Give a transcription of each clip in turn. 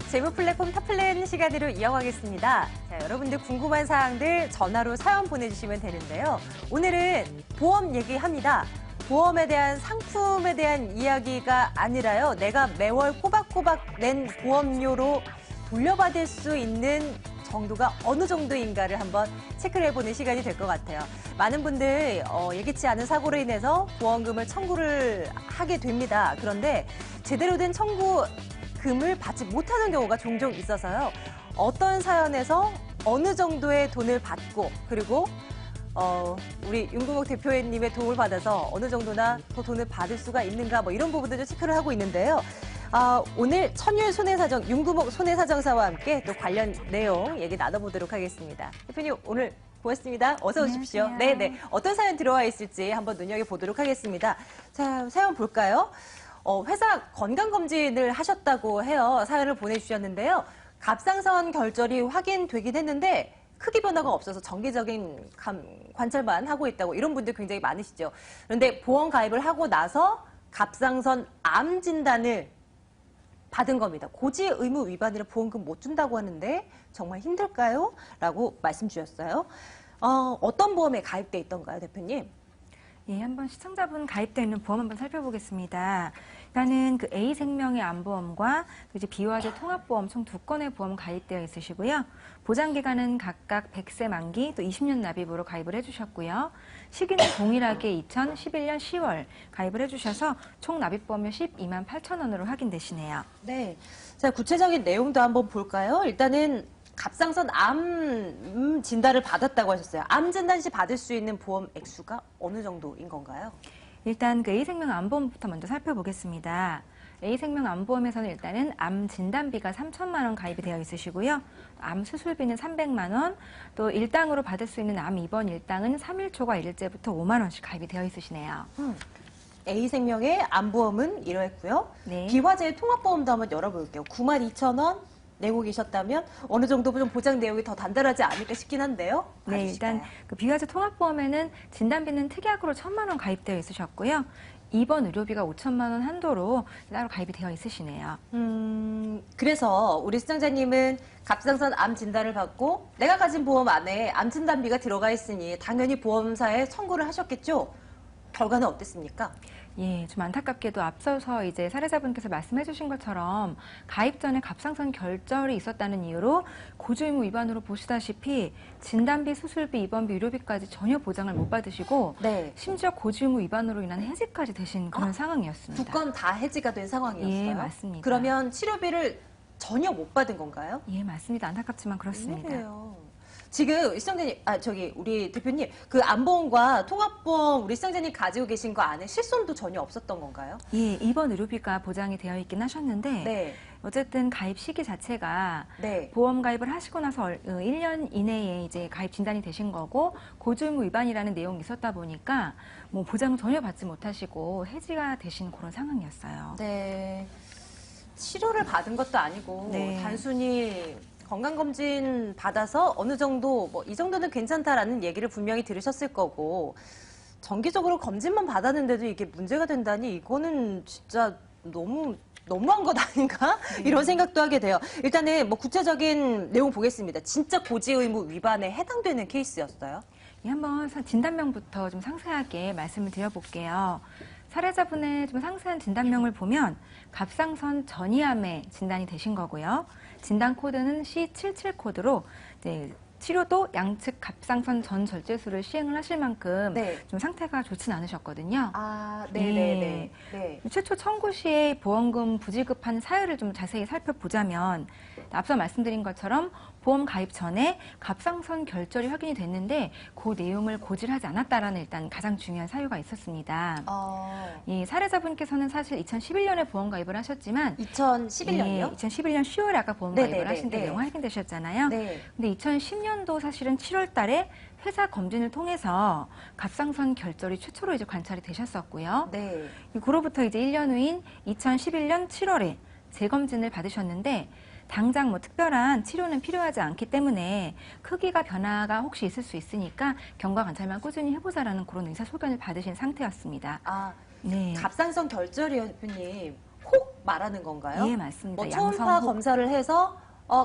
재무 플랫폼 탑플랜 시간으로 이어가겠습니다. 자, 여러분들 궁금한 사항들 전화로 사연 보내주시면 되는데요. 오늘은 보험 얘기합니다. 보험에 대한 상품에 대한 이야기가 아니라요. 내가 매월 꼬박꼬박 낸 보험료로 돌려받을 수 있는 정도가 어느 정도인가를 한번 체크를 해보는 시간이 될 것 같아요. 많은 분들 예기치 않은 사고로 인해서 보험금을 청구를 하게 됩니다. 그런데 제대로 된 청구금을 받지 못하는 경우가 종종 있어서요. 어떤 사연에서 어느 정도의 돈을 받고 그리고 우리 윤구목 대표님의 도움을 받아서 어느 정도나 더 돈을 받을 수가 있는가 뭐 이런 부분들도 체크를 하고 있는데요. 오늘 천율 손해사정, 윤구목 손해사정사와 함께 또 관련 내용 얘기 나눠보도록 하겠습니다. 대표님 오늘 고맙습니다. 어서 오십시오. 안녕하세요. 네네. 어떤 사연 들어와 있을지 한번 눈여겨보도록 하겠습니다. 자, 사연 볼까요? 회사 건강검진을 하셨다고 해요. 사연을 보내주셨는데요. 갑상선 결절이 확인되긴 했는데 크기 변화가 없어서 정기적인 관찰만 하고 있다고 이런 분들 굉장히 많으시죠. 그런데 보험 가입을 하고 나서 갑상선 암 진단을 받은 겁니다. 고지 의무 위반이라 보험금 못 준다고 하는데 정말 힘들까요? 라고 말씀 주셨어요. 어떤 보험에 가입돼 있던가요, 대표님? 예, 한번 시청자분 가입되어 있는 보험 한번 살펴보겠습니다. 일단은 그 A생명의 암보험과 이제 비화재 통합보험 총 2건의 보험 가입되어 있으시고요. 보장기간은 각각 100세 만기 또 20년 납입으로 가입을 해주셨고요. 시기는 동일하게 2011년 10월 가입을 해주셔서 총 납입보험료 12만 8천 원으로 확인되시네요. 네. 자, 구체적인 내용도 한번 볼까요? 일단은 갑상선 암 진단을 받았다고 하셨어요. 암 진단 시 받을 수 있는 보험 액수가 어느 정도인 건가요? 일단 그 A생명 암보험부터 먼저 살펴보겠습니다. A생명 암보험에서는 일단은 암 진단비가 3천만 원 가입이 되어 있으시고요. 암 수술비는 300만 원, 또 일당으로 받을 수 있는 암 입원 일당은 3일 초과 1일째부터 5만 원씩 가입이 되어 있으시네요. A생명의 암보험은 이러했고요. 네. 비화재 통합보험도 한번 열어볼게요. 92,000원 내고 계셨다면 어느 정도 좀 보장 내용이 더 단단하지 않을까 싶긴 한데요. 네, 일단 그 비화재 통합보험에는 진단비는 특약으로 1,000만 원 가입되어 있으셨고요. 입원 의료비가 5천만 원 한도로 따로 가입이 되어 있으시네요. 그래서 우리 시청자님은 갑상선 암 진단을 받고 내가 가진 보험 안에 암 진단비가 들어가 있으니 당연히 보험사에 청구를 하셨겠죠? 결과는 어땠습니까? 예, 좀 안타깝게도 앞서서 이제 사례자분께서 말씀해 주신 것처럼 가입 전에 갑상선 결절이 있었다는 이유로 고주의무 위반으로 보시다시피 진단비, 수술비, 입원비, 의료비까지 전혀 보장을 못 받으시고 네. 심지어 고주의무 위반으로 인한 해지까지 되신 그런 상황이었습니다. 2건 다 해지가 된 상황이었어요? 예, 맞습니다. 그러면 치료비를 전혀 못 받은 건가요? 예, 맞습니다. 안타깝지만 그렇습니다. 웬일이에요? 지금 시청자님, 우리 대표님, 그 암보험과 통합보험 우리 시청자님 가지고 계신 거 안에 실손도 전혀 없었던 건가요? 예, 입원 의료비가 보장이 되어 있긴 하셨는데 네. 어쨌든 가입 시기 자체가 네. 보험 가입을 하시고 나서 1년 이내에 이제 가입 진단이 되신 거고 고주의무 위반이라는 내용이 있었다 보니까 뭐 보장 전혀 받지 못하시고 해지가 되신 그런 상황이었어요. 네. 치료를 받은 것도 아니고 네. 단순히 건강검진 받아서 어느 정도 뭐 이 정도는 괜찮다라는 얘기를 분명히 들으셨을 거고 정기적으로 검진만 받았는데도 이게 문제가 된다니 이거는 진짜 너무한 것 아닌가? 이런 생각도 하게 돼요. 일단은 뭐 구체적인 내용 보겠습니다. 진짜 고지 의무 위반에 해당되는 케이스였어요? 예, 한번 진단명부터 좀 상세하게 말씀을 드려볼게요. 사례자분의 좀 상세한 진단명을 보면 갑상선 전이암에 진단이 되신 거고요. 진단 코드는 C77 코드로 이제 치료도 양측 갑상선 전 절제술을 시행을 하실 만큼 네. 좀 상태가 좋진 않으셨거든요. 네네네. 네. 최초 청구 시에 보험금 부지급한 사유를 좀 자세히 살펴보자면 앞서 말씀드린 것처럼 보험 가입 전에 갑상선 결절이 확인이 됐는데 그 내용을 고지하지 않았다라는 일단 가장 중요한 사유가 있었습니다. 이 사례자분께서는 사실 2011년에 보험 가입을 하셨지만 2011년이요? 예, 2011년 10월에 아까 보험 가입을 하신 때 내용 확인되셨잖아요. 네. 근데 2010년도 사실은 7월 달에 회사 검진을 통해서 갑상선 결절이 최초로 이제 관찰이 되셨었고요. 네. 그로부터 이제 1년 후인 2011년 7월에 재검진을 받으셨는데 당장 뭐 특별한 치료는 필요하지 않기 때문에 크기가 변화가 혹시 있을 수 있으니까 경과 관찰만 꾸준히 해보자라는 그런 의사소견을 받으신 상태였습니다. 아, 네. 갑상선 결절이요, 대표님. 혹 말하는 건가요? 예, 맞습니다. 뭐 초음파 검사를 해서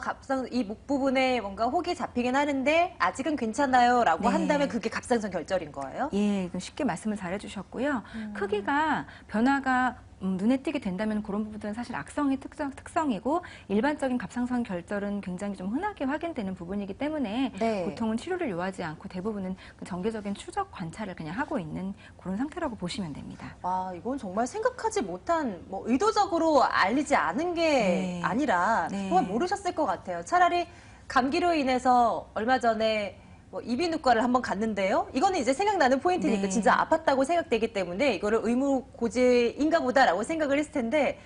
갑상 이 목 부분에 뭔가 혹이 잡히긴 하는데 아직은 괜찮아요라고 네. 한다면 그게 갑상선 결절인 거예요? 예, 쉽게 말씀을 잘해주셨고요. 크기가 변화가 눈에 띄게 된다면 그런 부분들은 사실 악성의 특성이고 일반적인 갑상선 결절은 굉장히 좀 흔하게 확인되는 부분이기 때문에 네. 보통은 치료를 요하지 않고 대부분은 그 정기적인 추적 관찰을 그냥 하고 있는 그런 상태라고 보시면 됩니다. 아, 이건 정말 생각하지 못한, 뭐, 의도적으로 알리지 않은 게 네. 아니라 네. 정말 모르셨을 것 같아요. 차라리 감기로 인해서 얼마 전에 뭐 이비인후과를 한번 갔는데요. 이거는 이제 생각나는 포인트니까 네. 진짜 아팠다고 생각되기 때문에 이거를 의무고지인가 보다라고 생각을 했을 텐데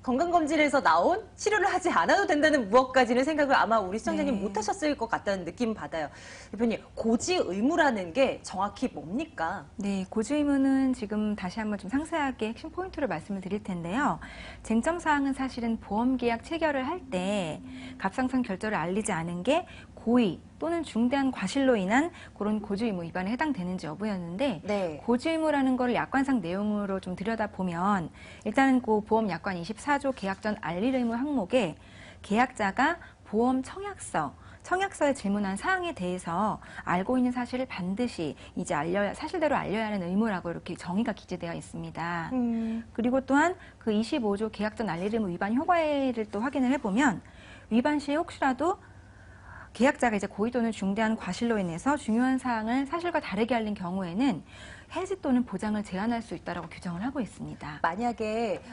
건강검진에서 나온 치료를 하지 않아도 된다는 무엇까지는 생각을 아마 우리 시청자님 네. 못 하셨을 것 같다는 느낌 받아요. 대표님, 고지 의무라는 게 정확히 뭡니까? 네, 고지 의무는 지금 다시 한번 좀 상세하게 핵심 포인트를 말씀을 드릴 텐데요. 쟁점 사항은 사실은 보험 계약 체결을 할 때 갑상선 결절을 알리지 않은 게 고의 또는 중대한 과실로 인한 그런 고지 의무 위반에 해당되는지 여부였는데 네. 고지 의무라는 걸 약관상 내용으로 좀 들여다보면 일단은 그 보험 약관 24조 계약 전 알릴 의무 항목에 계약자가 보험 청약서에 질문한 사항에 대해서 알고 있는 사실을 반드시 이제 사실대로 알려야 하는 의무라고 이렇게 정의가 기재되어 있습니다. 그리고 또한 그 25조 계약 전 알릴 의무 위반 효과를 또 확인을 해보면 위반 시에 혹시라도 계약자가 이제 고의 또는 중대한 과실로 인해서 중요한 사항을 사실과 다르게 알린 경우에는 해지 또는 보장을 제한할 수 있다라고 규정을 하고 있습니다. 만약에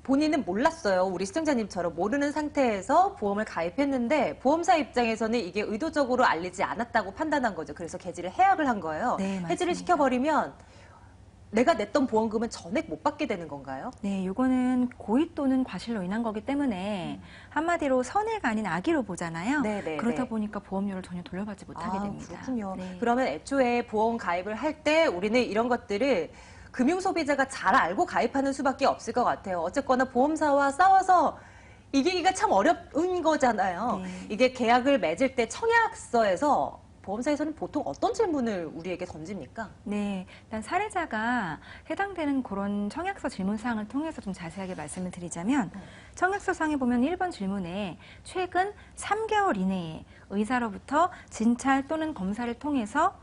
본인은 몰랐어요. 우리 시청자님처럼 모르는 상태에서 보험을 가입했는데 보험사 입장에서는 이게 의도적으로 알리지 않았다고 판단한 거죠. 그래서 개지를 해약을 한 거예요. 네, 맞습니다. 해지를 시켜버리면 내가 냈던 보험금은 전액 못 받게 되는 건가요? 네, 요거는 고의 또는 과실로 인한 거기 때문에 한마디로 선해가 아닌 악의로 보잖아요. 네네, 그러다 네. 보니까 보험료를 전혀 돌려받지 못하게 됩니다. 그렇군요. 네. 그러면 애초에 보험 가입을 할 때 우리는 이런 것들을 금융 소비자가 잘 알고 가입하는 수밖에 없을 것 같아요. 어쨌거나 보험사와 싸워서 이기기가 참 어려운 거잖아요. 네. 이게 계약을 맺을 때 청약서에서 보험사에서는 보통 어떤 질문을 우리에게 던집니까? 네, 일단 사례자가 해당되는 그런 청약서 질문 사항을 통해서 좀 자세하게 말씀을 드리자면 청약서 상에 보면 1번 질문에 최근 3개월 이내에 의사로부터 진찰 또는 검사를 통해서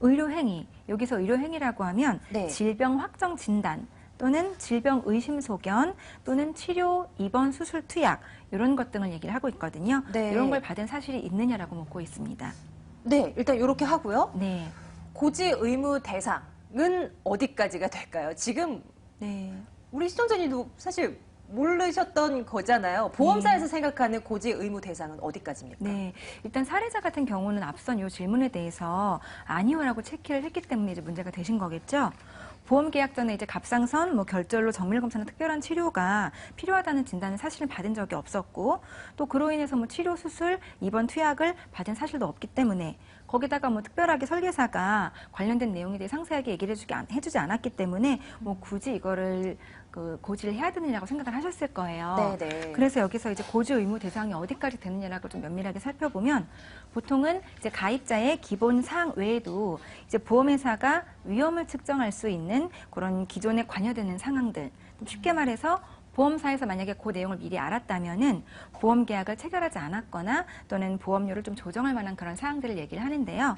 의료행위, 여기서 의료행위라고 하면 네. 질병 확정 진단 또는 질병 의심 소견 또는 치료, 입원, 수술, 투약 이런 것 등을 얘기를 하고 있거든요. 네. 이런 걸 받은 사실이 있느냐라고 묻고 있습니다. 네, 일단 이렇게 하고요. 네. 고지 의무 대상은 어디까지가 될까요? 지금 네. 우리 시청자님도 사실 모르셨던 거잖아요. 보험사에서 생각하는 고지 의무 대상은 어디까지입니까? 네, 일단 사례자 같은 경우는 앞선 이 질문에 대해서 아니오라고 체크를 했기 때문에 이제 문제가 되신 거겠죠. 보험 계약 전에 이제 갑상선, 결절로 정밀 검사나 특별한 치료가 필요하다는 진단을 사실은 받은 적이 없었고, 또 그로 인해서 치료, 수술, 입원, 투약을 받은 사실도 없기 때문에 거기다가 특별하게 설계사가 관련된 내용에 대해 상세하게 얘기를 해주지 않았기 때문에 굳이 이거를 고지를 해야 되느냐고 생각을 하셨을 거예요. 네네. 그래서 여기서 이제 고지 의무 대상이 어디까지 되느냐라고 좀 면밀하게 살펴보면 보통은 이제 가입자의 기본 사항 외에도 이제 보험회사가 위험을 측정할 수 있는 그런 기존에 관여되는 상황들, 좀 쉽게 말해서 보험사에서 만약에 그 내용을 미리 알았다면은 보험 계약을 체결하지 않았거나 또는 보험료를 좀 조정할 만한 그런 사항들을 얘기를 하는데요.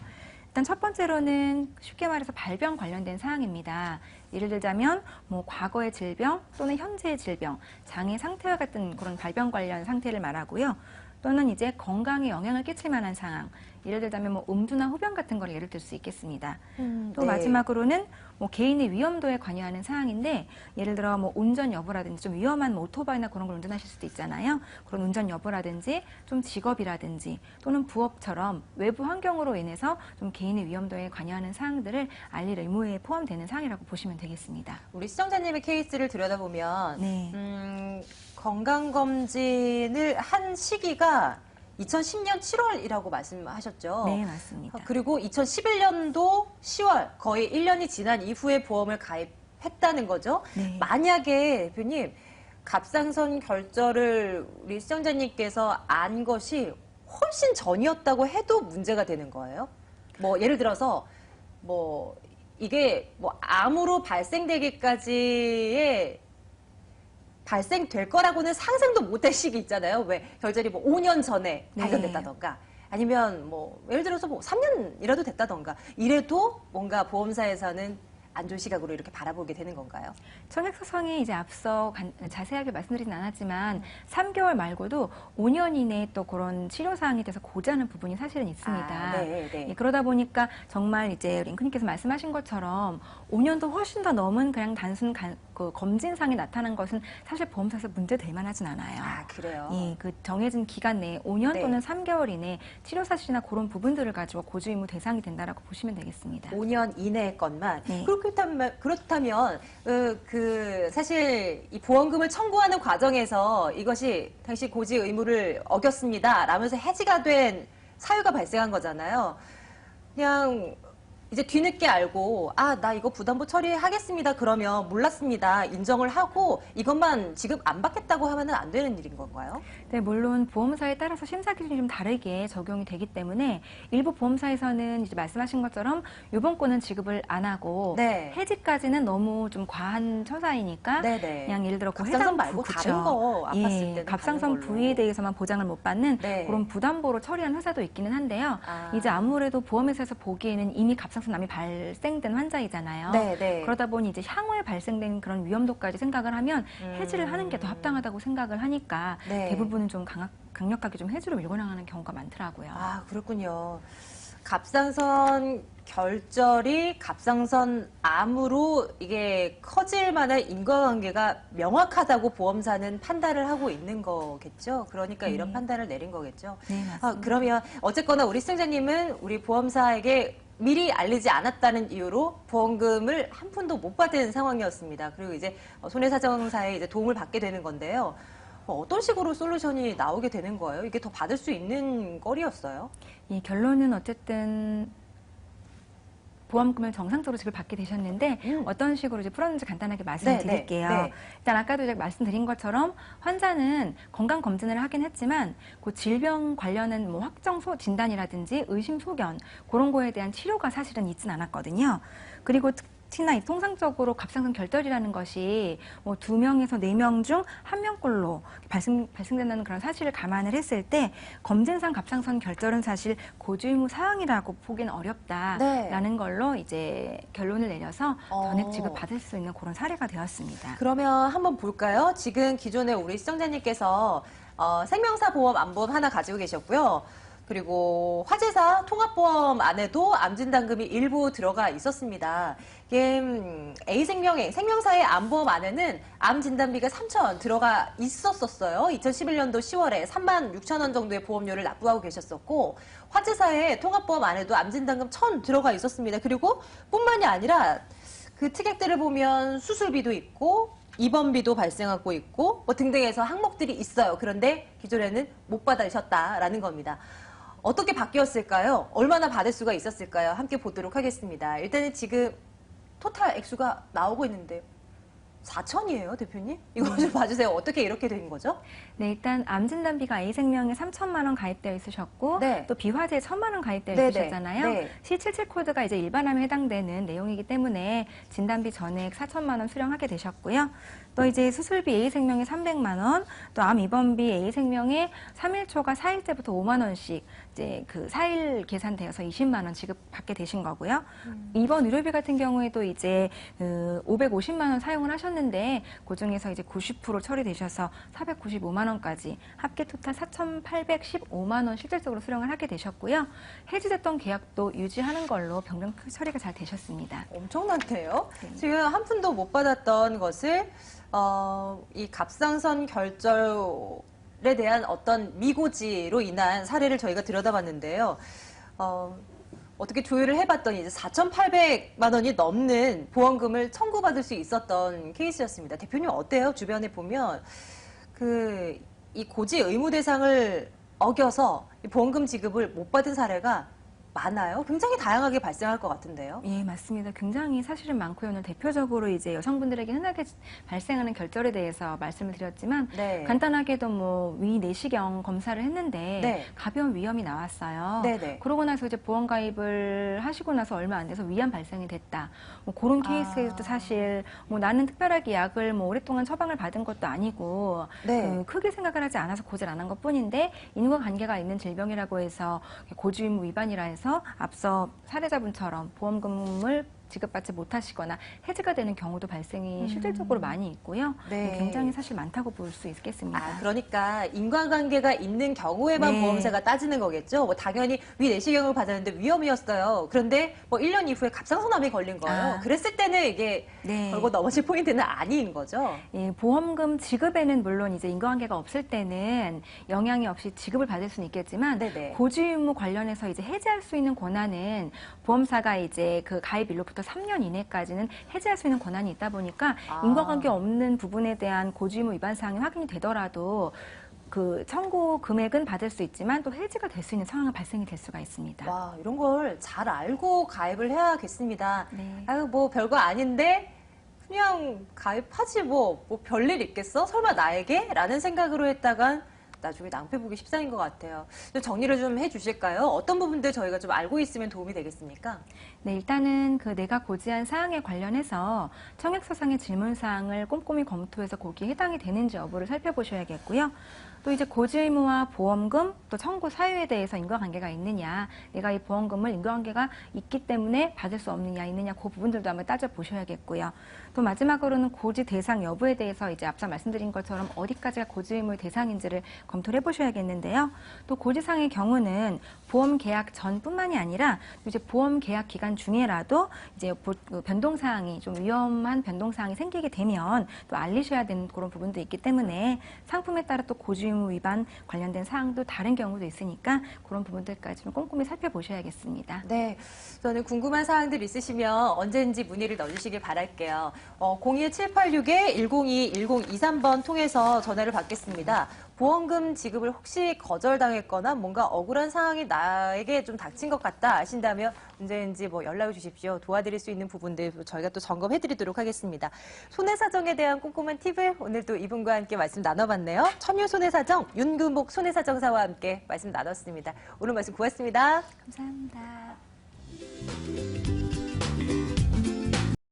일단 첫 번째로는 쉽게 말해서 발병 관련된 사항입니다. 예를 들자면 과거의 질병 또는 현재의 질병, 장애 상태와 같은 그런 발병 관련 상태를 말하고요. 또는 이제 건강에 영향을 끼칠 만한 상황, 예를 들자면 음주나 흡연 같은 걸 예를 들 수 있겠습니다. 또 네. 마지막으로는 개인의 위험도에 관여하는 사항인데 예를 들어 운전 여부라든지 좀 위험한 오토바이나 그런 걸 운전하실 수도 있잖아요. 그런 운전 여부라든지 좀 직업이라든지 또는 부업처럼 외부 환경으로 인해서 좀 개인의 위험도에 관여하는 사항들을 알릴 의무에 포함되는 사항이라고 보시면 되겠습니다. 우리 시청자님의 케이스를 들여다보면 네. 건강검진을 한 시기가 2010년 7월이라고 말씀하셨죠? 네, 맞습니다. 그리고 2011년도 10월, 거의 1년이 지난 이후에 보험을 가입했다는 거죠? 네. 만약에 대표님, 갑상선 결절을 우리 시청자님께서 안 것이 훨씬 전이었다고 해도 문제가 되는 거예요? 예를 들어서, 이게 암으로 발생되기까지의 발생될 거라고는 상상도 못할 시기 있잖아요. 왜 결절이 뭐 5년 전에 네. 발견됐다던가 아니면 뭐 예를 들어서 뭐 3년이라도 됐다던가 이래도 뭔가 보험사에서는 안 좋은 시각으로 이렇게 바라보게 되는 건가요? 청약서성이 이제 앞서 자세하게 말씀드리진 않았지만 3개월 말고도 5년 이내에 또 그런 치료사항에 대해서 고지하는 부분이 사실은 있습니다. 아, 네, 네. 예, 그러다 보니까 정말 이제 링크님께서 말씀하신 것처럼 5년도 훨씬 더 넘은 그냥 단순 그 검진상에 나타난 것은 사실 보험사에서 문제될 만하진 않아요. 아, 그래요? 예, 그 정해진 기간 내에 5년 네. 또는 3개월 이내 치료 사실이나 그런 부분들을 가지고 고지 의무 대상이 된다라고 보시면 되겠습니다. 5년 이내의 것만. 네. 그렇다면 사실 이 보험금을 청구하는 과정에서 이것이 당시 고지 의무를 어겼습니다. 라면서 해지가 된 사유가 발생한 거잖아요. 그냥 이제 뒤늦게 알고 나 이거 부담보 처리하겠습니다. 그러면 몰랐습니다. 인정을 하고 이것만 지급 안 받겠다고 하면 안 되는 일인 건가요? 네, 물론 보험사에 따라서 심사 기준이 좀 다르게 적용이 되기 때문에 일부 보험사에서는 이제 말씀하신 것처럼 요번권은 지급을 안 하고 네. 해지까지는 너무 좀 과한 처사이니까 네네. 그냥 예를 들어 그 갑상선 해당 말고 그쵸. 다른 거 아팠을 예, 때는 갑상선 다른 걸로. 부위에 대해서만 보장을 못 받는 네. 그런 부담보로 처리한 회사도 있기는 한데요. 아. 이제 아무래도 보험회사에서 보기에는 이미 갑상선암이 발생된 환자이잖아요. 네네. 그러다 보니 이제 향후에 발생된 그런 위험도까지 생각을 하면 해지를 하는 게 더 합당하다고 생각을 하니까 네. 대부분은 좀 강력하게 좀 해지로 밀고 나가는 경우가 많더라고요. 아, 그렇군요. 갑상선 결절이 갑상선 암으로 이게 커질 만한 인과관계가 명확하다고 보험사는 판단을 하고 있는 거겠죠. 그러니까 이런 판단을 내린 거겠죠. 네, 맞습니다. 그러면 어쨌거나 우리 시청자님은 우리 보험사에게 미리 알리지 않았다는 이유로 보험금을 한 푼도 못 받은 상황이었습니다. 그리고 이제 손해사정사에 이제 도움을 받게 되는 건데요. 어떤 식으로 솔루션이 나오게 되는 거예요? 이게 더 받을 수 있는 거리였어요? 이 결론은 어쨌든 보험금을 정상적으로 지급받게 되셨는데 어떤 식으로 이제 풀었는지 간단하게 말씀드릴게요. 네. 일단 아까도 제가 말씀드린 것처럼 환자는 건강 검진을 하긴 했지만 그 질병 관련한 뭐 확정소 진단이라든지 의심 소견 그런 거에 대한 치료가 사실은 있진 않았거든요. 그리고 특히나 통상적으로 갑상선 결절이라는 것이 뭐 2명에서 4명 중 1명꼴로 발생된다는 그런 사실을 감안을 했을 때 검진상 갑상선 결절은 사실 고지 의무 사항이라고 보기는 어렵다라는 걸로 이제 결론을 내려서 전액 지급 받을 수 있는 그런 사례가 되었습니다. 그러면 한번 볼까요? 지금 기존에 우리 시청자님께서 생명사 보험, 암보험 하나 가지고 계셨고요. 그리고 화재사 통합보험 안에도 암진단금이 일부 들어가 있었습니다. 이게 A생명의 생명사의 암보험 안에는 암진단비가 3,000원 들어가 있었어요. 2011년도 10월에 36,000원 정도의 보험료를 납부하고 계셨었고 화재사의 통합보험 안에도 암진단금 1,000 들어가 있었습니다. 그리고 뿐만이 아니라 그 특약들을 보면 수술비도 있고 입원비도 발생하고 있고 뭐 등등해서 항목들이 있어요. 그런데 기존에는 못 받으셨다라는 겁니다. 어떻게 바뀌었을까요? 얼마나 받을 수가 있었을까요? 함께 보도록 하겠습니다. 일단은 지금 토탈 액수가 나오고 있는데요. 4천이에요, 대표님? 이거 좀 봐주세요. 어떻게 이렇게 된 거죠? 네, 일단 암진단비가 A생명에 3천만 원 가입되어 있으셨고 네. 또 비화재에 1,000만 원 가입되어 네네. 있으셨잖아요. 네. C77 코드가 이제 일반암에 해당되는 내용이기 때문에 진단비 전액 4천만 원 수령하게 되셨고요. 또 이제 수술비 A생명에 300만 원, 또 암 입원비 A생명에 3일초가 4일째부터 5만 원씩 이제 그 4일 계산되어서 20만 원 지급받게 되신 거고요. 입원 의료비 같은 경우에도 이제 550만 원 사용을 하셨는데 그 중에서 이제 90% 처리되셔서 495만 원까지 합계 토탈 4,815만 원 실질적으로 수령을 하게 되셨고요. 해지됐던 계약도 유지하는 걸로 변경 처리가 잘 되셨습니다. 엄청난데요? 네. 지금 한 푼도 못 받았던 것을 이 갑상선 결절에 대한 어떤 미고지로 인한 사례를 저희가 들여다봤는데요. 어떻게 조율을 해봤더니 이제 4,800만 원이 넘는 보험금을 청구받을 수 있었던 케이스였습니다. 대표님 어때요? 주변에 보면 이 고지 의무 대상을 어겨서 이 보험금 지급을 못 받은 사례가 많아요? 굉장히 다양하게 발생할 것 같은데요. 예, 맞습니다. 굉장히 사실은 많고요. 오늘 대표적으로 이제 여성분들에게 흔하게 발생하는 결절에 대해서 말씀을 드렸지만 네. 간단하게도 뭐 위 내시경 검사를 했는데 네. 가벼운 위염이 나왔어요. 네네. 그러고 나서 이제 보험 가입을 하시고 나서 얼마 안 돼서 위암 발생이 됐다. 뭐 그런 케이스에서도 사실 뭐 나는 특별하게 약을 뭐 오랫동안 처방을 받은 것도 아니고 네. 크게 생각을 하지 않아서 고지를 안 한 것뿐인데 인과관계가 있는 질병이라고 해서 고지의무 위반이라 해서 앞서 사례자분처럼 보험금을 지급받지 못하시거나 해지가 되는 경우도 발생이 실질적으로 많이 있고요. 네. 굉장히 사실 많다고 볼 수 있겠습니다. 그러니까 인과관계가 있는 경우에만 네. 보험사가 따지는 거겠죠. 뭐 당연히 위 내시경을 받았는데 위험이었어요. 그런데 뭐 1년 이후에 갑상선암이 걸린 거예요. 그랬을 때는 이게 네. 걸고 넘어질 포인트는 아닌 거죠. 예, 보험금 지급에는 물론 이제 인과관계가 없을 때는 영향이 없이 지급을 받을 수는 있겠지만 네네. 고지 의무 관련해서 이제 해지할 수 있는 권한은 보험사가 이제 그 가입일로부터 3년 이내까지는 해지할 수 있는 권한이 있다 보니까 인과관계 없는 부분에 대한 고지 의무 위반 사항이 확인이 되더라도 그 청구 금액은 받을 수 있지만 또 해지가 될 수 있는 상황이 발생이 될 수가 있습니다. 와, 이런 걸 잘 알고 가입을 해야겠습니다. 네. 아유, 뭐 별거 아닌데 그냥 가입하지 뭐 별일 있겠어? 설마 나에게? 라는 생각으로 했다간 나중에 낭패 보기 십상인 것 같아요. 좀 정리를 좀 해주실까요? 어떤 부분들 저희가 좀 알고 있으면 도움이 되겠습니까? 네, 일단은 그 내가 고지한 사항에 관련해서 청약서상의 질문사항을 꼼꼼히 검토해서 거기에 해당이 되는지 여부를 살펴보셔야겠고요. 또 이제 고지 의무와 보험금, 또 청구 사유에 대해서 인과관계가 있느냐, 내가 이 보험금을 인과관계가 있기 때문에 받을 수 없느냐, 있느냐, 그 부분들도 한번 따져보셔야겠고요. 또 마지막으로는 고지 대상 여부에 대해서 이제 앞서 말씀드린 것처럼 어디까지가 고지 의무 대상인지를 검토를 해보셔야겠는데요. 또 고지상의 경우는 보험 계약 전뿐만이 아니라 이제 보험 계약 기간 중에라도 이제 변동사항이 좀 위험한 변동사항이 생기게 되면 또 알리셔야 되는 그런 부분도 있기 때문에 상품에 따라 또 고지 의무 위반 관련된 사항도 다른 경우도 있으니까 그런 부분들까지 좀 꼼꼼히 살펴보셔야겠습니다. 네, 저는 궁금한 사항들 있으시면 언제든지 문의를 넣어주시길 바랄게요. 02786-102-1023번 통해서 전화를 받겠습니다. 보험금 지급을 혹시 거절당했거나 뭔가 억울한 상황이 나에게 좀 닥친 것 같다 하신다면 언제든지 뭐 연락을 주십시오. 도와드릴 수 있는 부분들 저희가 또 점검해드리도록 하겠습니다. 손해사정에 대한 꼼꼼한 팁을 오늘도 이분과 함께 말씀 나눠봤네요. 첨유 손해사정 윤금복 손해사정사와 함께 말씀 나눴습니다. 오늘 말씀 고맙습니다. 감사합니다.